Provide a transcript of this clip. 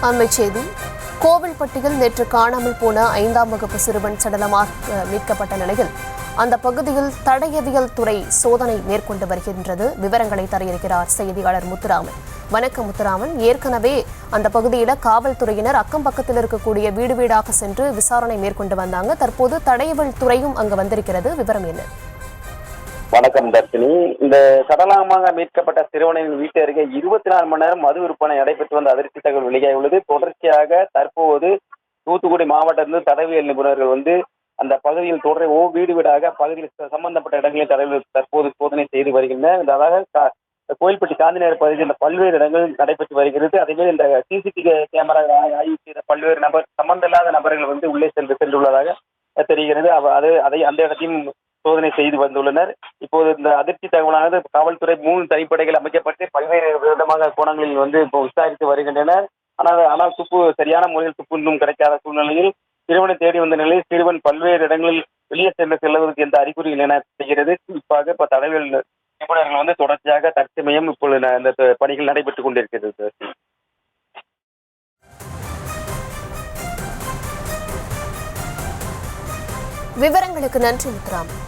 அண்மைச் செய்தி. கோவில்பட்டியில் நேற்று காணாமல் போன 5ஆம் வகுப்பு சிறுவன் சடலமாக மீட்கப்பட்ட நிலையில் அந்த பகுதியில் தடயவியல் துறை சோதனை மேற்கொண்டு வருகின்றது. விவரங்களை தர இருக்கிறார் செய்தியாளர் முத்துராமன். வணக்கம் முத்துராமன். ஏற்கனவே அந்த பகுதியில் காவல்துறையினர் அக்கம் பக்கத்தில் இருக்கக்கூடிய வீடு வீடாக சென்று விசாரணை மேற்கொண்டு வந்தாங்க. தற்போது தடயவியல் துறையும் அங்கு வந்திருக்கிறது. விவரம் என்ன? வணக்கம் தர்ஷினி. இந்த சடலமாக மீட்கப்பட்ட சிறுவனின் வீட்டு அருகே 24 மணி நேரம் மது விற்பனை நடைபெற்று வந்த அதிர்ச்சி தகவல் வெளியாகியுள்ளது. தொடர்ச்சியாக தற்போது தூத்துக்குடி மாவட்டத்திலிருந்து தடயவியல் நிபுணர்கள் அந்த பகுதியில் தொடர் வீடு வீடாக பகுதியில் சம்பந்தப்பட்ட இடங்களில் தற்போது சோதனை செய்து வருகின்றனர். அதாவது கோயில்பட்டி காந்திநகர் பகுதியில் இந்த பல்வேறு இடங்கள் நடைபெற்று வருகிறது. அதேமாதிரி இந்த சிசிடிவி கேமரா ஆய்வு செய்த பல்வேறு சம்பந்தமில்லாத நபர்கள் உள்ளே சென்றுள்ளதாக தெரிகிறது. அதை அந்த இடத்தையும் சோதனை செய்து வந்துள்ளனர். இப்போது இந்த அதிர்ச்சி தகவலானது காவல்துறை 3 தனிப்படைகள் அமைக்கப்பட்டு பல்வேறு விதமாக கோணங்களில் இப்போ விசாரித்து வருகின்றனர். ஆனால் சரியான முறையில் துப்பு இன்னும் கிடைக்காத சூழ்நிலையில் சிறுவனை தேடி வந்த நிலையில் சிறுவன் பல்வேறு இடங்களில் வெளியே செல்வதற்கு எந்த அறிகுறிகள் என தெரிகிறது. குறிப்பாக இப்ப தடயவியல் நிபுணர்கள் தொடர்ச்சியாக தற்சமயம் இப்பொழுது இந்த பணிகள் நடைபெற்றுக் கொண்டிருக்கிறது. விவரங்களுக்கு நன்றி முத்துராமன்.